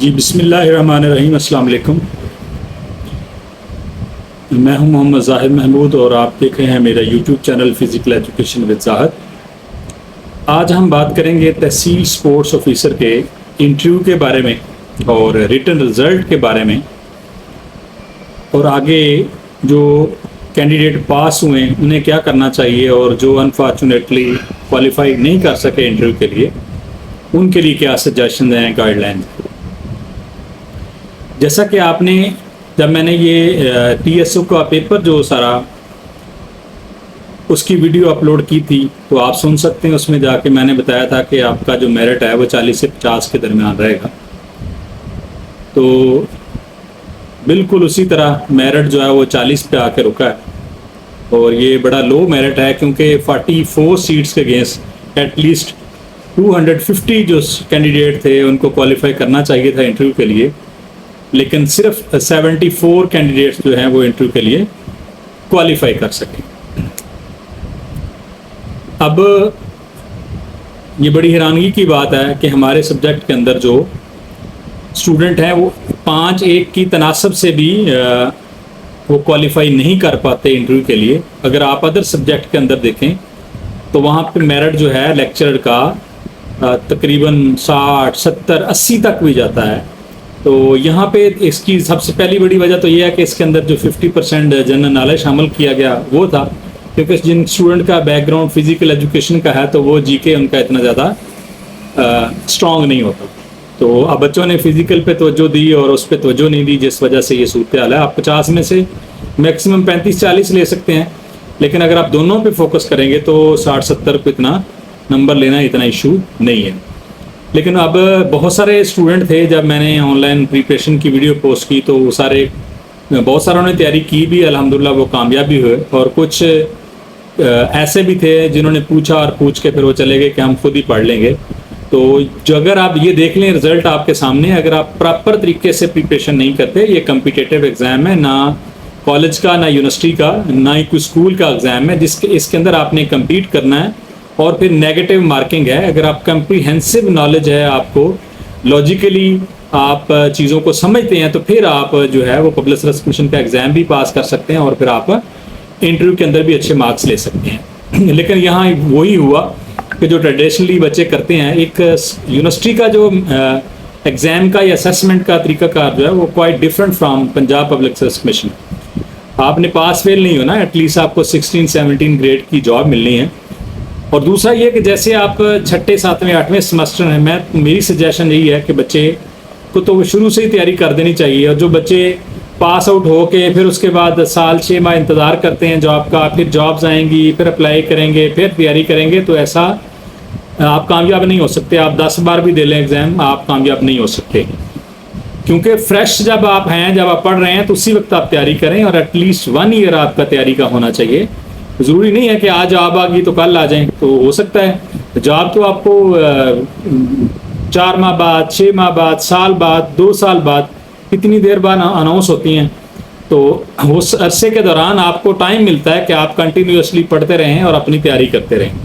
جی بسم اللہ الرحمن الرحیم. السلام علیکم. میں ہوں محمد زاہد محمود اور آپ دیکھ رہے ہیں میرا YouTube channel physical education with Zahid. آج ہم بات کریں گے تحصیل سپورٹس آفیسر کے انٹرویو کے بارے میں اور ریٹن رزلٹ کے بارے میں، اور آگے جو کینڈیڈیٹ پاس ہوئے ہیں انہیں کیا کرنا چاہیے، اور جو انفارچونیٹلی کوالیفائی نہیں کر سکے انٹرویو کے لیے ان کے لیے کیا سجیشن ہیں، گائیڈ لائن. جیسا کہ آپ نے جب میں نے یہ ٹی ایس او کا پیپر جو سارا اس کی ویڈیو اپلوڈ کی تھی تو آپ سن سکتے ہیں. اس میں جا کے میں نے بتایا تھا کہ آپ کا جو میرٹ ہے وہ 40 سے 50 کے درمیان رہے گا. تو بالکل اسی طرح میرٹ جو ہے وہ 40 پہ آ کے رکا ہے، اور یہ بڑا لو میرٹ ہے کیونکہ 44 سیٹس کے اگینسٹ ایٹ لیسٹ 250 جو کینڈیڈیٹ تھے ان کو کوالیفائی کرنا چاہیے تھا انٹرویو کے لیے، لیکن صرف 74 کینڈیڈیٹس جو ہیں وہ انٹرویو کے لیے کوالیفائی کر سکیں. اب یہ بڑی حیرانگی کی بات ہے کہ ہمارے سبجیکٹ کے اندر جو اسٹوڈنٹ ہیں وہ 5-1 کی تناسب سے بھی وہ کوالیفائی نہیں کر پاتے انٹرویو کے لیے. اگر آپ ادر سبجیکٹ کے اندر دیکھیں تو وہاں پہ میرٹ جو ہے لیکچرر کا تقریباً 60, 70, 80 تک بھی جاتا ہے. تو یہاں پہ اس کی سب سے پہلی بڑی وجہ تو یہ ہے کہ اس کے اندر جو 50% جنرل نالج شامل کیا گیا وہ تھا، کیونکہ جن اسٹوڈنٹ کا بیک گراؤنڈ فزیکل ایجوکیشن کا ہے تو وہ جی کے ان کا اتنا زیادہ اسٹرانگ نہیں ہوتا. تو اب بچوں نے فزیکل پہ توجہ دی اور اس پہ توجہ نہیں دی، جس وجہ سے یہ صورتحال ہے. آپ 50 میں سے میکسیمم 35-40 لے سکتے ہیں، لیکن اگر آپ دونوں پہ فوکس کریں گے تو 60-70 پہ اتنا نمبر لینا اتنا ایشو نہیں ہے. لیکن اب بہت سارے اسٹوڈنٹ تھے، جب میں نے آن لائن پریپریشن کی ویڈیو پوسٹ کی تو بہت ساروں نے تیاری کی بھی، الحمدللہ وہ کامیاب بھی ہوئے، اور کچھ ایسے بھی تھے جنہوں نے پوچھا اور پوچھ کے پھر وہ چلے گئے کہ ہم خود ہی پڑھ لیں گے. تو جو اگر آپ یہ دیکھ لیں رزلٹ آپ کے سامنے، اگر آپ پراپر طریقے سے پریپریشن نہیں کرتے، یہ کمپیٹیٹیو ایگزام ہے، نہ کالج کا نہ یونیورسٹی کا نہ ہی کوئی اسکول کا ایگزام ہے اس کے اندر آپ نے کمپیٹ کرنا ہے. اور پھر نیگیٹو مارکنگ ہے. اگر آپ کمپریہنسو نالج ہے، آپ کو لاجیکلی آپ چیزوں کو سمجھتے ہیں، تو پھر آپ جو ہے وہ پبلک سروس کمیشن کا ایگزام بھی پاس کر سکتے ہیں اور پھر آپ انٹرویو کے اندر بھی اچھے مارکس لے سکتے ہیں. لیکن یہاں وہی ہوا کہ جو ٹریڈیشنلی بچے کرتے ہیں، ایک یونیورسٹی کا جو ایگزام کا یا اسیسمنٹ کا طریقہ کار جو ہے وہ quite different from Punjab public service commission. آپ نے پاس فیل نہیں ہونا، ایٹ لیسٹ آپ کو 16-17 گریڈ کی جاب ملنی ہے. اور دوسرا یہ کہ جیسے آپ 6, 7, 8 سیمسٹر ہیں، میری سجیشن یہی ہے کہ بچے کو تو شروع سے ہی تیاری کر دینی چاہیے. اور جو بچے پاس آؤٹ ہو کے پھر اس کے بعد سال 6 ماہ انتظار کرتے ہیں جاب کا، پھر جابز آئیں گی، پھر اپلائی کریں گے، پھر تیاری کریں گے، تو ایسا آپ کامیاب نہیں ہو سکتے. آپ 10 بار بھی دے لیں ایگزام، آپ کامیاب نہیں ہو سکتے. کیونکہ فریش جب آپ ہیں، جب آپ پڑھ رہے ہیں تو اسی وقت آپ تیاری کریں، اور ایٹ لیسٹ 1 ایئر آپ کا تیاری کا ہونا چاہیے. ضروری نہیں ہے کہ آج جاب آ گئی تو کل آ جائیں. تو ہو سکتا ہے جاب تو آپ کو 4 ماہ بعد، 6 ماہ بعد، سال بعد، 2 سال بعد، کتنی دیر بعد اناؤنس ہوتی ہیں. تو اس عرصے کے دوران آپ کو ٹائم ملتا ہے کہ آپ کنٹینیوسلی پڑھتے رہیں اور اپنی تیاری کرتے رہیں.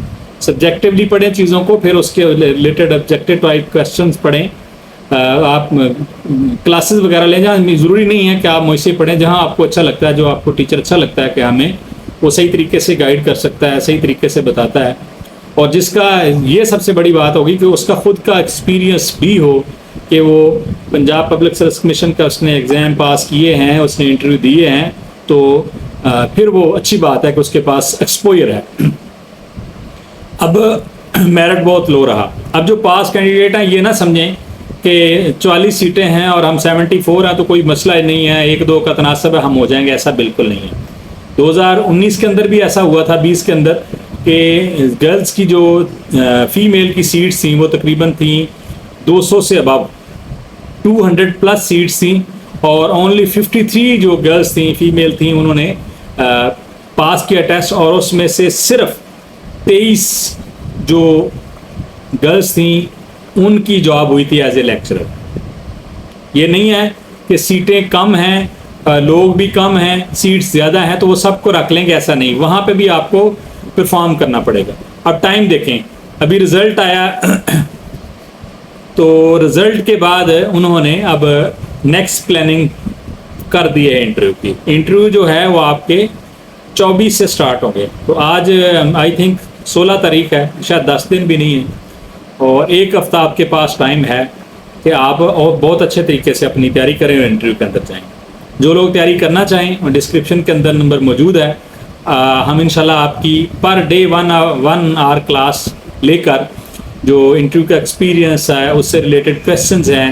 سبجیکٹیولی پڑھیں چیزوں کو، پھر اس کے ریلیٹڈ آبجیکٹیو ٹائپ کویسچنس پڑھیں. آپ کلاسز وغیرہ لیں، جہاں ضروری نہیں ہے کہ آپ مجھ سے پڑھیں، جہاں آپ کو اچھا لگتا ہے، جو آپ کو ٹیچر اچھا لگتا ہے کہ ہمیں وہ صحیح طریقے سے گائیڈ کر سکتا ہے، صحیح طریقے سے بتاتا ہے، اور جس کا یہ سب سے بڑی بات ہوگی کہ اس کا خود کا ایکسپیرینس بھی ہو کہ وہ پنجاب پبلک سروس کمیشن کا اس نے ایگزام پاس کیے ہیں، اس نے انٹرویو دیے ہیں. تو پھر وہ اچھی بات ہے کہ اس کے پاس ایکسپوئر ہے. اب میرٹ بہت لو رہا. اب جو پاس کینڈیڈیٹ ہیں یہ نہ سمجھیں کہ 40 سیٹیں ہیں اور ہم 74 ہیں تو کوئی مسئلہ نہیں ہے، 1-2 کا تناسب ہے، ہم ہو جائیں گے. ایسا بالکل نہیں ہے. 2019 کے اندر بھی ایسا ہوا تھا، 20 کے اندر، کہ گرلز کی جو فیمیل کی سیٹس تھیں وہ تقریباً تھیں 200 سے ابو، 200+ سیٹس تھیں، اور اونلی 53 جو گرلز تھیں، فیمیل تھیں، انہوں نے پاس کیا ٹیسٹ. اور اس میں سے صرف 23 جو گرلز تھیں ان کی جاب ہوئی تھی ایز اے لیکچرر. یہ نہیں ہے کہ سیٹیں کم ہیں، لوگ بھی کم ہیں، سیٹس زیادہ ہیں تو وہ سب کو رکھ لیں گے، ایسا نہیں. وہاں پہ بھی آپ کو پرفارم کرنا پڑے گا. اب ٹائم دیکھیں، ابھی رزلٹ آیا تو رزلٹ کے بعد انہوں نے اب نیکسٹ پلاننگ کر دی ہے انٹرویو کی. انٹرویو جو ہے وہ آپ کے 24 سے سٹارٹ ہوں گے. تو آج آئی تھنک 16 تاریخ ہے, شاید 10 دن بھی نہیں ہے, اور ایک ہفتہ آپ کے پاس ٹائم ہے کہ آپ اور بہت اچھے طریقے سے اپنی تیاری کریں اور انٹرویو کے اندر جائیں. جو لوگ تیاری کرنا چاہیں اور ڈسکرپشن کے اندر نمبر موجود ہے, ہم انشاءاللہ آپ کی پر ڈے 1 آور کلاس لے کر جو انٹرویو کا ایکسپیرینس ہے, اس سے ریلیٹڈ کویسچنز ہیں,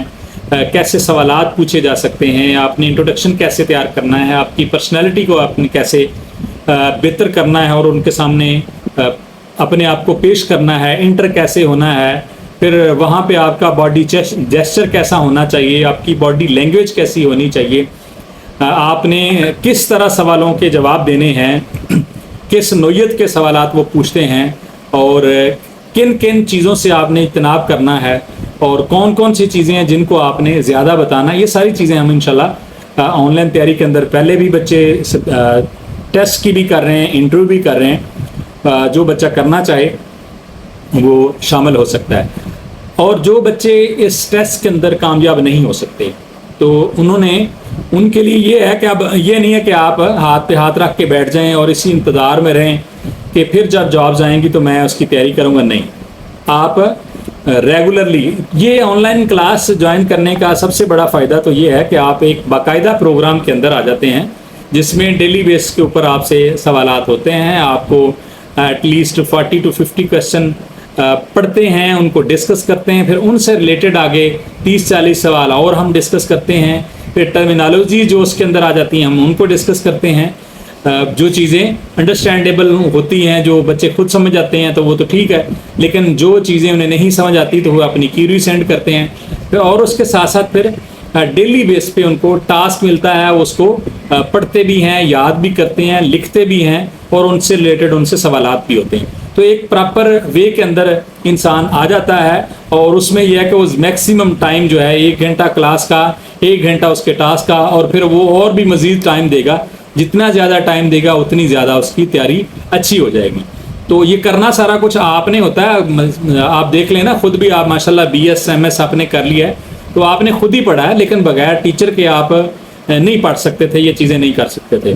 کیسے سوالات پوچھے جا سکتے ہیں, آپ نے انٹروڈکشن کیسے تیار کرنا ہے, آپ کی پرسنالٹی کو آپ نے کیسے بہتر کرنا ہے اور ان کے سامنے اپنے آپ کو پیش کرنا ہے, انٹر کیسے ہونا ہے, پھر وہاں پہ آپ کا باڈی جیسچر کیسا ہونا چاہیے, آپ کی باڈی لینگویج کیسی ہونی چاہیے, آپ نے کس طرح سوالوں کے جواب دینے ہیں, کس نوعیت کے سوالات وہ پوچھتے ہیں, اور کن کن چیزوں سے آپ نے اجتناب کرنا ہے, اور کون کون سی چیزیں ہیں جن کو آپ نے زیادہ بتانا ہے. یہ ساری چیزیں ہم انشاءاللہ آن لائن تیاری کے اندر پہلے بھی بچے ٹیسٹ کی بھی کر رہے ہیں, انٹرویو بھی کر رہے ہیں. جو بچہ کرنا چاہے وہ شامل ہو سکتا ہے. اور جو بچے اس ٹیسٹ کے اندر کامیاب نہیں ہو سکتے تو ان کے لیے یہ ہے کہ اب یہ نہیں ہے کہ آپ ہاتھ پہ ہاتھ رکھ کے بیٹھ جائیں اور اسی انتظار میں رہیں کہ پھر جب جابز آئیں گی تو میں اس کی تیاری کروں گا. نہیں, آپ ریگولرلی یہ آن لائن کلاس جوائن کرنے کا سب سے بڑا فائدہ تو یہ ہے کہ آپ ایک باقاعدہ پروگرام کے اندر آ جاتے ہیں جس میں ڈیلی بیس کے اوپر آپ سے سوالات ہوتے ہیں. آپ کو ایٹ لیسٹ 40 to 50 کویسچن پڑھتے ہیں, ان کو ڈسکس کرتے ہیں, پھر ان سے ریلیٹڈ آگے 30-40 سوال اور ہم ڈسکس کرتے ہیں, پھر ٹرمینالوجی جو اس کے اندر آ جاتی ہیں ہم ان کو ڈسکس کرتے ہیں. جو چیزیں انڈرسٹینڈیبل ہوتی ہیں, جو بچے خود سمجھ جاتے ہیں تو وہ تو ٹھیک ہے, لیکن جو چیزیں انہیں نہیں سمجھ آتی تو وہ اپنی کیوری سینڈ کرتے ہیں. پھر اور اس کے ساتھ ساتھ پھر ڈیلی بیس پہ ان کو ٹاسک ملتا ہے, اس کو پڑھتے بھی ہیں, یاد بھی کرتے ہیں, لکھتے بھی ہیں, اور ان سے ریلیٹڈ ان سے سوالات بھی ہوتے ہیں. تو ایک پراپر وے کے اندر انسان آ جاتا ہے, اور اس میں یہ ہے کہ اس میکسیمم ٹائم جو ہے 1 گھنٹہ کلاس کا, 1 گھنٹہ اس کے ٹاسک کا, اور پھر وہ اور بھی مزید ٹائم دے گا. جتنا زیادہ ٹائم دے گا اتنی زیادہ اس کی تیاری اچھی ہو جائے گی. تو یہ کرنا سارا کچھ آپ نے ہوتا ہے. آپ دیکھ لیں نا, خود بھی آپ ماشاءاللہ BS MS آپ نے کر لیا ہے, تو آپ نے خود ہی پڑھا ہے, لیکن بغیر ٹیچر کے آپ نہیں پڑھ سکتے تھے, یہ چیزیں نہیں کر سکتے تھے.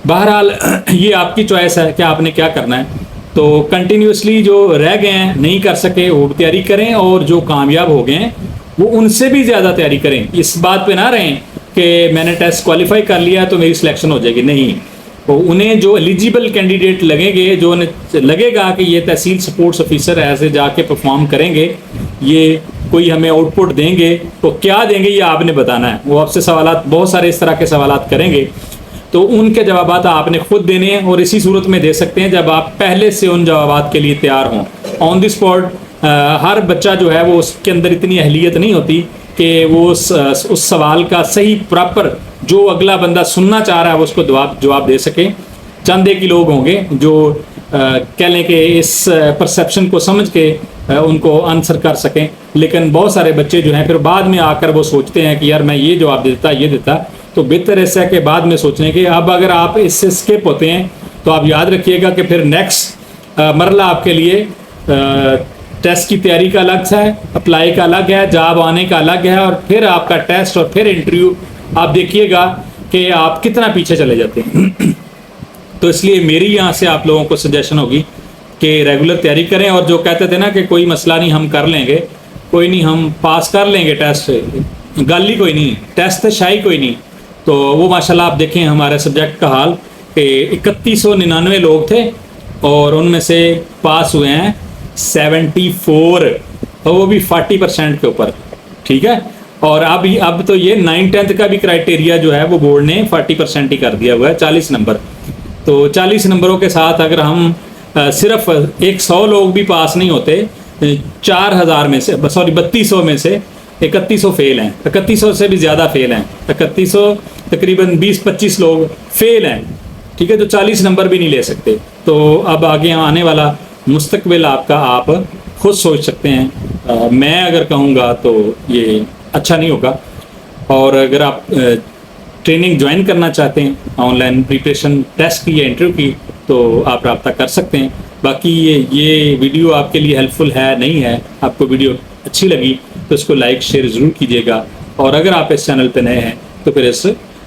بہرحال یہ آپ کی چوائس ہے کہ آپ نے کیا کرنا ہے. تو کنٹینیوسلی جو رہ گئے ہیں نہیں کر سکے وہ تیاری کریں, اور جو کامیاب ہو گئے ہیں وہ ان سے بھی زیادہ تیاری کریں. اس بات پہ نہ رہیں کہ میں نے ٹیسٹ کوالیفائی کر لیا تو میری سلیکشن ہو جائے گی. نہیں, تو انہیں جو ایلیجیبل کینڈیڈیٹ لگیں گے, جو انہیں لگے گا کہ یہ تحصیل سپورٹس آفیسر ایسے جا کے پرفارم کریں گے, یہ کوئی ہمیں آؤٹ پٹ دیں گے, تو کیا دیں گے یہ آپ نے بتانا ہے. وہ آپ سے سوالات, بہت سارے اس طرح کے سوالات کریں گے, تو ان کے جوابات آپ نے خود دینے ہیں, اور اسی صورت میں دے سکتے ہیں جب آپ پہلے سے ان جوابات کے لیے تیار ہوں. آن دی اسپاٹ ہر بچہ جو ہے وہ اس کے اندر اتنی اہلیت نہیں ہوتی کہ وہ اس سوال کا صحیح پراپر جو اگلا بندہ سننا چاہ رہا ہے وہ اس کو جواب دے سکے. چند ایک ہی لوگ ہوں گے جو کہہ لیں کہ اس پرسیپشن کو سمجھ کے ان کو آنسر کر سکیں, لیکن بہت سارے بچے جو ہیں پھر بعد میں آ کر وہ سوچتے ہیں کہ یار میں یہ جواب دیتا یہ دیتا. تو بہتر ایسا ہے کہ بعد میں سوچنے کے اب اگر آپ اس سے اسکپ ہوتے ہیں تو آپ یاد رکھیے گا کہ پھر نیکسٹ مرحلہ آپ کے لیے ٹیسٹ کی تیاری کا الگ ہے, اپلائی کا الگ ہے, جاب آنے کا الگ ہے, اور پھر آپ کا ٹیسٹ اور پھر انٹرویو. آپ دیکھیے گا کہ آپ کتنا پیچھے چلے جاتے ہیں. تو اس لیے میری یہاں سے آپ لوگوں کو سجیشن ہوگی کہ ریگولر تیاری کریں. اور جو کہتے تھے نا کہ کوئی مسئلہ نہیں ہم کر لیں گے, کوئی نہیں ہم پاس کر لیں گے ٹیسٹ, گل ہی کوئی نہیں, ٹیسٹ شاہی کوئی نہیں. تو وہ ماشاءاللہ آپ دیکھیں ہمارے سبجیکٹ کا حال کہ 3199 لوگ تھے اور ان میں سے پاس ہوئے ہیں 74, اور وہ بھی 40% کے اوپر. ٹھیک ہے, اور اب تو یہ 9th کا بھی کرائٹیریا جو ہے وہ بورڈ نے 40% ہی کر دیا ہوا ہے, 40 نمبر. تو 40 نمبروں کے ساتھ اگر ہم صرف 100 لوگ بھی پاس نہیں ہوتے, 4000 میں سے 3200 میں سے 3100 فیل ہیں, 3100 سے بھی زیادہ فیل ہیں, 3100 تقریباً 20-25 لوگ فیل ہیں. ٹھیک ہے, تو 40 نمبر بھی نہیں لے سکتے. تو اب آگے آنے والا مستقبل آپ کا آپ خود سوچ سکتے ہیں. میں اگر کہوں گا تو یہ اچھا نہیں ہوگا. اور اگر آپ ٹریننگ جوائن کرنا چاہتے ہیں آن لائن پریپریشن ٹیسٹ کی یا انٹرویو کی, تو آپ رابطہ کر سکتے ہیں. باقی یہ ویڈیو آپ کے لیے ہیلپ فل ہے نہیں ہے, آپ کو ویڈیو اچھی لگی تو اس کو لائک شیئر ضرور کیجیے گا، اور اگر آپ اس چینل پہ نئے ہیں تو پھر اس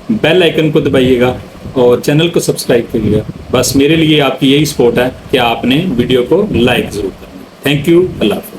بیل آئیکن کو دبائیے گا اور چینل کو سبسکرائب کیجیے گا. بس میرے لیے آپ کی یہی سپورٹ ہے کہ آپ نے ویڈیو کو لائک ضرور کرنا. Thank you. اللہ حافظ.